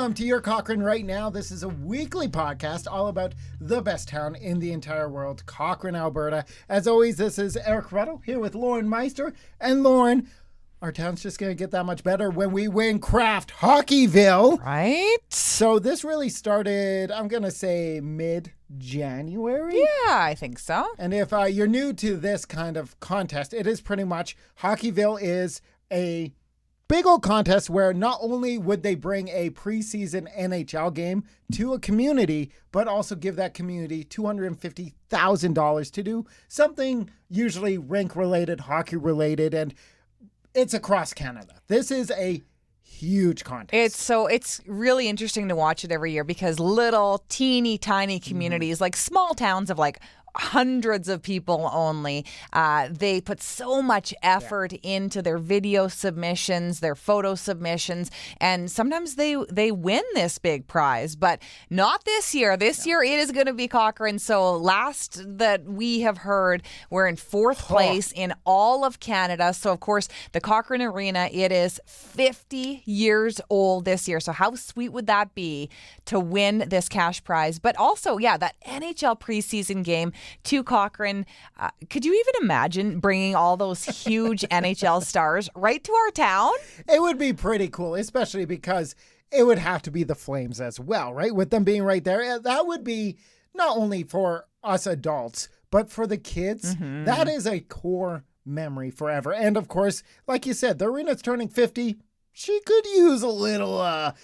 Welcome to Your Cochrane right now. This is a weekly podcast all about the best town in the entire world, Cochrane, Alberta. As always, this is Eric Retto here with Lauren Meister. And Lauren, our town's just going to get that much better when we win Craft Hockeyville. Right? So this really started, I'm going to say, mid-January. Yeah, I think so. And if you're new to this kind of contest, it is pretty much Hockeyville is a big old contest where not only would they bring a preseason NHL game to a community, but also give that community $250,000 to do something usually rink-related, hockey-related, and it's across Canada. This is a huge contest. It's really interesting to watch it every year because little teeny tiny communities, like small towns of like hundreds of people only. They put so much effort into their video submissions, their photo submissions, and sometimes they win this big prize, but not this year. This year it is going to be Cochrane. So last that we have heard, we're in fourth place in all of Canada. So of course, the Cochrane Arena, it is 50 years old this year. So how sweet would that be to win this cash prize? But also, that NHL preseason game to Cochrane. Could you even imagine bringing all those huge NHL stars right to our town? It would be pretty cool, especially because it would have to be the Flames as well, right? With them being right there, that would be not only for us adults, but for the kids. Mm-hmm. That is a core memory forever. And of course, like you said, the arena's turning 50. She could use a little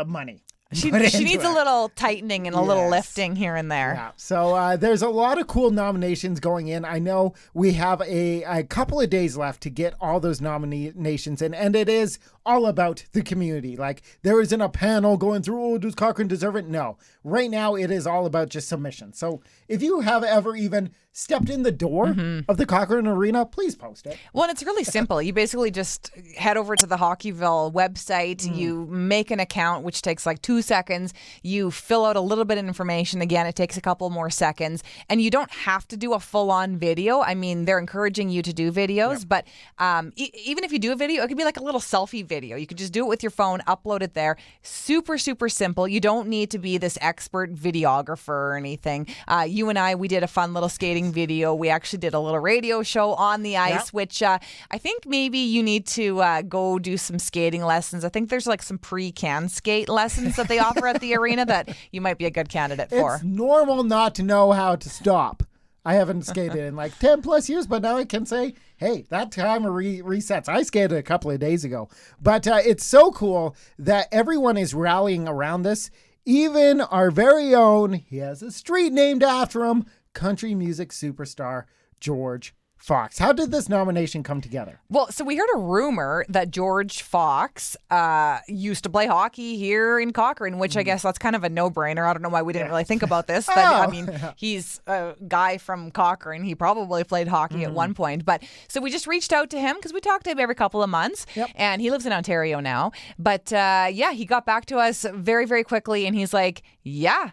money. She needs a little tightening and a little lifting here and there. Yeah. So there's a lot of cool nominations going in. I know we have a couple of days left to get all those nominations in, and it is all about the community. Like, there isn't a panel going through, does Cochrane deserve it? No. Right now, it is all about just submissions. So if you have ever even stepped in the door of the Cochrane Arena, please post it. Well, it's really simple. You basically just head over to the Hockeyville website. You make an account, which takes like 2 seconds. You fill out a little bit of information. Again, it takes a couple more seconds. And you don't have to do a full-on video. I mean, they're encouraging you to do videos. But even if you do a video, it could be like a little selfie video. You could just do it with your phone, upload it there. Super, super simple. You don't need to be this expert videographer or anything. You and I, we did a fun little skating video. We actually did a little radio show on the ice, which I think maybe you need to go do some skating lessons. I think there's like some pre-can skate lessons that they offer at the arena that you might be a good candidate for. It's normal not to know how to stop. I haven't skated in like 10 plus years, but now I can say, hey, that timer resets. I skated a couple of days ago. But it's so cool that everyone is rallying around this. Even our very own, he has a street named after him, country music superstar George Fox. How did this nomination come together? Well, so we heard a rumor that George Fox used to play hockey here in Cochrane, which I guess that's kind of a no-brainer. I don't know why we didn't really think about this. I mean, he's a guy from Cochrane. He probably played hockey at one point. But so we just reached out to him because we talk to him every couple of months. And he lives in Ontario now. But he got back to us very, very quickly. And he's like, I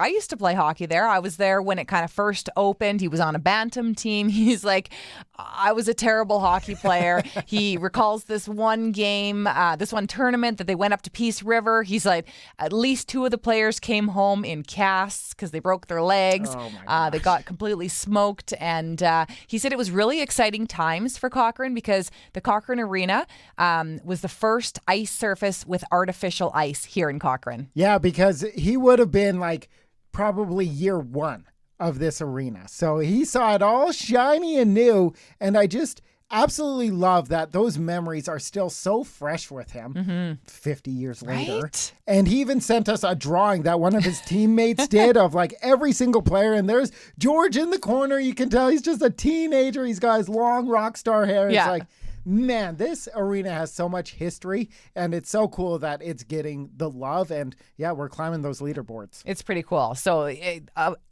used to play hockey there. I was there when it kind of first opened. He was on a bantam team. He's like, I was a terrible hockey player. He recalls this one game, this one tournament that they went up to Peace River. He's like, at least 2 of the players came home in casts because they broke their legs. Oh my gosh. They got completely smoked. And he said it was really exciting times for Cochrane because the Cochrane Arena was the first ice surface with artificial ice here in Cochrane. Yeah, because he would have been like probably year 1 of this arena. So he saw it all shiny and new. And I just absolutely love that those memories are still so fresh with him 50 years later. Right? And he even sent us a drawing that one of his teammates did of like every single player. And there's George in the corner. You can tell he's just a teenager. He's got his long rock star hair. It's like, man, this arena has so much history, and it's so cool that it's getting the love, and we're climbing those leaderboards. It's pretty cool. So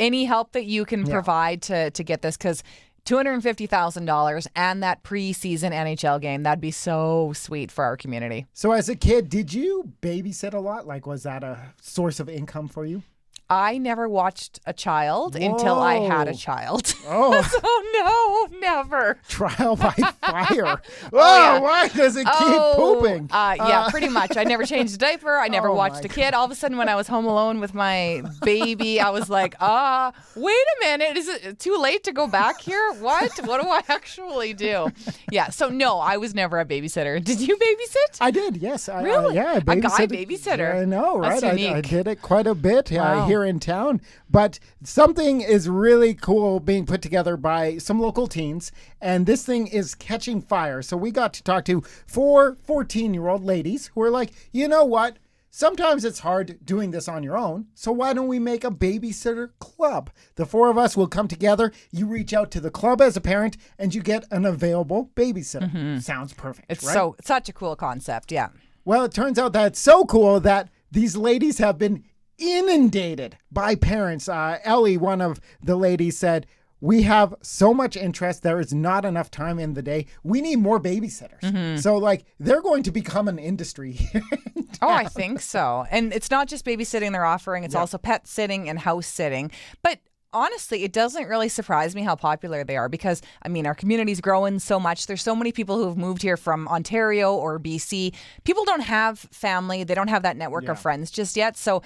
any help that you can provide to get this, because $250,000 and that preseason NHL game, that'd be so sweet for our community. So as a kid, did you babysit a lot? Like, was that a source of income for you? I never watched a child until I had a child. Oh. So no, never. Trial by fire. Oh, why does it keep pooping? Yeah, pretty much. I never changed a diaper. I never Oh, watched my a kid. All of a sudden, when I was home alone with my baby, I was like, wait a minute. Is it too late to go back here? What do I actually do? Yeah, so no, I was never a babysitter. Did you babysit? I did, yes. Really? Yeah, A guy babysitter. Yeah, I know, right? That's unique. I did it quite a bit Wow. here in town. But something is really cool being put together by some local teens, and this thing is catching fire. So we got to talk to 4 14-year-old ladies who are like, you know what? Sometimes it's hard doing this on your own, so why don't we make a babysitter club? The 4 of us will come together. You reach out to the club as a parent, and you get an available babysitter. Sounds perfect, It's right? such a cool concept, yeah. Well, it turns out that it's so cool that these ladies have been inundated by parents. Ellie, one of the ladies, said, we have so much interest. There is not enough time in the day. We need more babysitters. So, they're going to become an industry here. Oh, I think so. And it's not just babysitting they're offering. It's also pet sitting and house sitting. But honestly, it doesn't really surprise me how popular they are because, our community's growing so much. There's so many people who have moved here from Ontario or BC. People don't have family. They don't have that network of friends just yet. So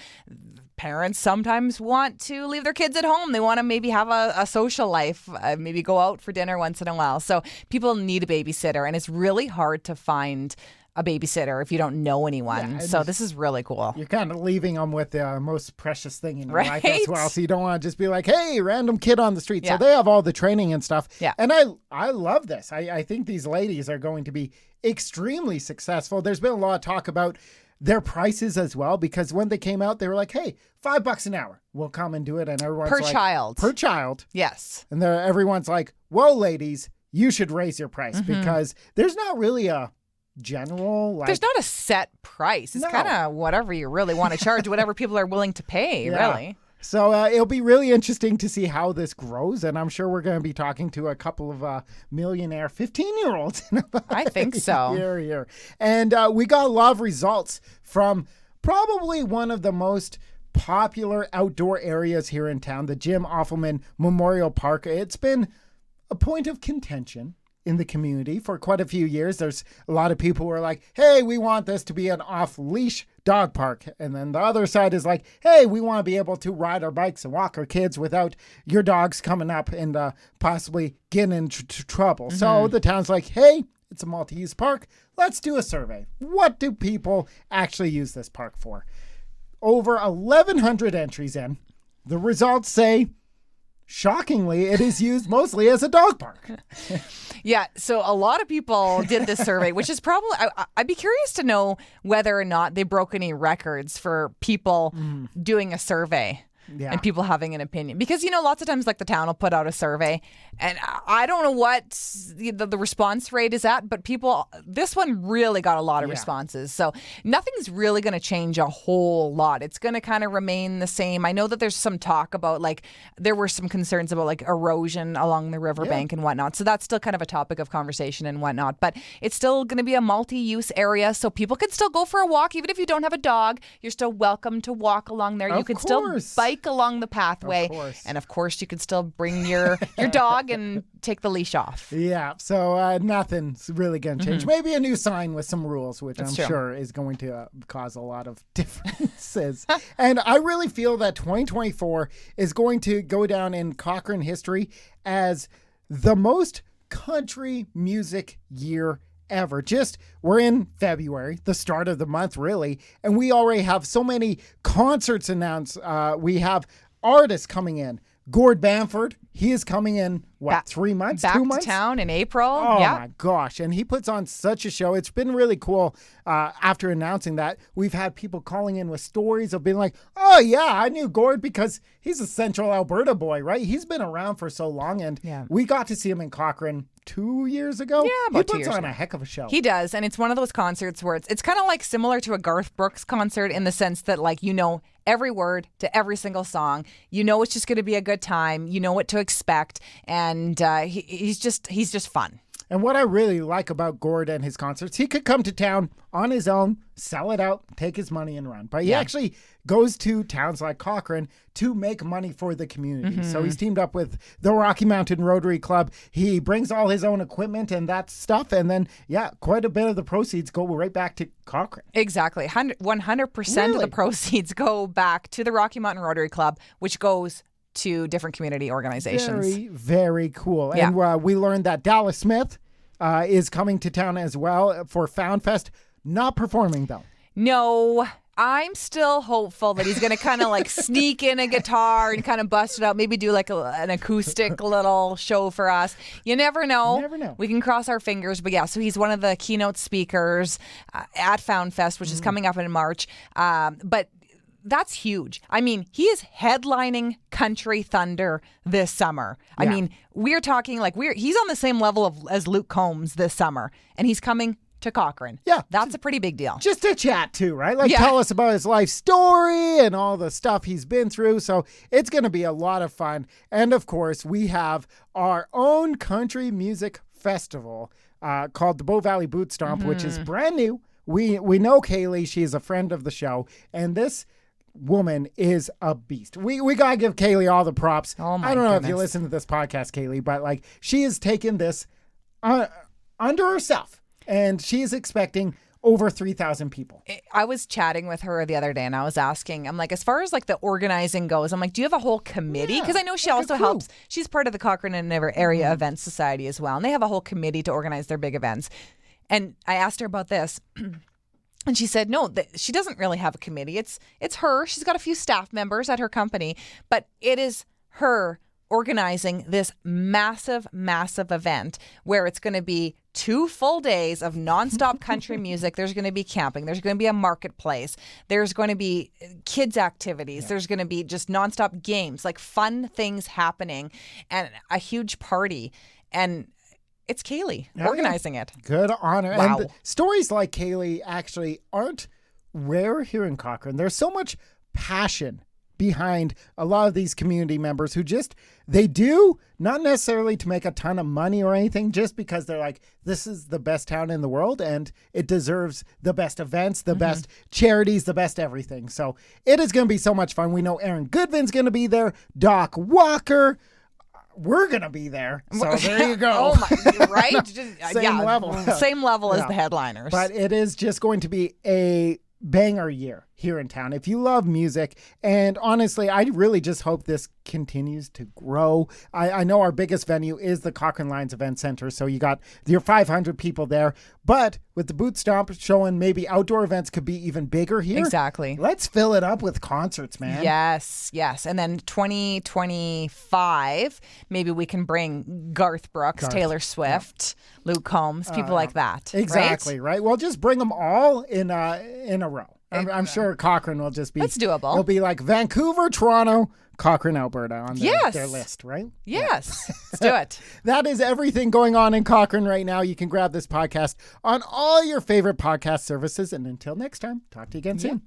parents sometimes want to leave their kids at home. They want to maybe have a social life, maybe go out for dinner once in a while. So people need a babysitter, and it's really hard to find a babysitter if you don't know anyone. Yeah, so this is really cool. You're kind of leaving them with the most precious thing in your life Right? as well. So you don't want to just be like, hey, random kid on the street. Yeah. So they have all the training and stuff. Yeah. And I love this. I think these ladies are going to be extremely successful. There's been a lot of talk about their prices as well, because when they came out, they were like, hey, $5 an hour. We'll come and do it. And everyone's Per like, child. Per child. Yes. And everyone's like, whoa, ladies, you should raise your price because there's not really a general there's not a set price. It's kind of whatever you really want to charge, whatever people are willing to pay, really. So it'll be really interesting to see how this grows, and I'm sure we're going to be talking to a couple of millionaire 15-year-olds in about I think so. Here. And we got a lot of results from probably one of the most popular outdoor areas here in town, the Jim Uffelmann Memorial Park. It's been a point of contention in the community for quite a few years. There's a lot of people who are like, hey, we want this to be an off-leash dog park. And then the other side is like, hey, we want to be able to ride our bikes and walk our kids without your dogs coming up and possibly getting into trouble. So the town's like, hey, it's a multi-use park. Let's do a survey. What do people actually use this park for? Over 1,100 entries in. The results say, shockingly, it is used mostly as a dog park. Yeah, so a lot of people did this survey, which is probably, I'd be curious to know whether or not they broke any records for people doing a survey. Yeah. And people having an opinion. Because, lots of times the town will put out a survey and I don't know what the response rate is at, but this one really got a lot of responses. So nothing's really going to change a whole lot. It's going to kind of remain the same. I know that there's some talk about there were some concerns about erosion along the riverbank and whatnot. So that's still kind of a topic of conversation and whatnot. But it's still going to be a multi-use area. So people can still go for a walk. Even if you don't have a dog, you're still welcome to walk along there. You can still bike along the pathway, and of course you could still bring your dog and take the leash off. Yeah, so nothing's really going to change. Maybe a new sign with some rules, which I'm sure is going to cause a lot of differences. And I really feel that 2024 is going to go down in Cochrane history as the most country music year ever. We're in February, the start of the month, really, and we already have so many concerts announced. We have artists coming in. Gord Bamford, he is coming in, 3 months? Back 2 months? to town in April. Oh, my gosh. And he puts on such a show. It's been really cool after announcing that. We've had people calling in with stories of being like, oh, yeah, I knew Gord because he's a Central Alberta boy, right? He's been around for so long, and we got to see him in Cochrane 2 years ago. Yeah, about 2 years He puts on ago. a heck of a show. He does, and it's one of those concerts where it's kind of similar to a Garth Brooks concert in the sense that every word to every single song. It's just going to be a good time. You know what to expect, and he's just fun. And what I really like about Gord and his concerts, he could come to town on his own, sell it out, take his money and run. But he actually goes to towns like Cochrane to make money for the community. So he's teamed up with the Rocky Mountain Rotary Club. He brings all his own equipment and that stuff. And then, quite a bit of the proceeds go right back to Cochrane. Exactly. 100% of the proceeds go back to the Rocky Mountain Rotary Club, which goes to different community organizations. Very, very cool. Yeah. And we learned that Dallas Smith is coming to town as well for Found Fest. Not performing, though. No, I'm still hopeful that he's going to kind of like sneak in a guitar and kind of bust it out, maybe do like an acoustic little show for us. You never know. You never know. We can cross our fingers. But so he's one of the keynote speakers at Found Fest, which is coming up in March. But that's huge. I mean, he is headlining Country Thunder this summer. I mean, we're talking like he's on the same level as Luke Combs this summer, and he's coming to Cochrane. Yeah. That's a pretty big deal. Just to chat too, right? Like tell us about his life story and all the stuff he's been through. So it's going to be a lot of fun. And of course, we have our own country music festival called the Bow Valley Boot Stomp, which is brand new. We know Kaylee. She's a friend of the show. And this woman is a beast. We got to give Kaylee all the props. Oh my I don't know goodness. if you listen to this podcast, Kaylee, but like she has taken this under herself. And she's expecting over 3,000 people. I was chatting with her the other day and I was asking, I'm like, as far as like the organizing goes, I'm like, do you have a whole committee? Because I know she also helps. She's part of the Cochrane and Area Events Society as well. And they have a whole committee to organize their big events. And I asked her about this. And she said, no, she doesn't really have a committee. It's her. She's got a few staff members at her company, but it is her organizing this massive, massive event where it's going to be 2 full days of nonstop country music. There's going to be camping. There's going to be a marketplace. There's going to be kids activities. There's going to be just nonstop games, like fun things happening and a huge party. And it's Kaylee organizing it. Good on her. Wow. And stories like Kaylee actually aren't rare here in Cochrane. There's so much passion behind a lot of these community members who they do not necessarily to make a ton of money or anything, just because they're like, this is the best town in the world and it deserves the best events, the best charities, the best everything. So it is going to be so much fun. We know Aaron Goodvin's going to be there, Doc Walker. We're going to be there. So there you go. Oh my, right? Same level. Same level as the headliners. But it is just going to be a banger year here in town. If you love music, and honestly, I really just hope this continues to grow. I know our biggest venue is the Cochrane Lions Event Center, so you got your 500 people there. But with the Boot Stomp showing maybe outdoor events could be even bigger here. Exactly. Let's fill it up with concerts, man. Yes. And then 2025, maybe we can bring Garth Brooks, Taylor Swift, Luke Combs, people like that. Exactly, right? We'll just bring them all in a row. I'm sure Cochrane will just be... That's doable. It'll be like Vancouver, Toronto, Cochrane, Alberta on their list, right? Yes. Let's do it. That is everything going on in Cochrane right now. You can grab this podcast on all your favorite podcast services. And until next time, talk to you again soon.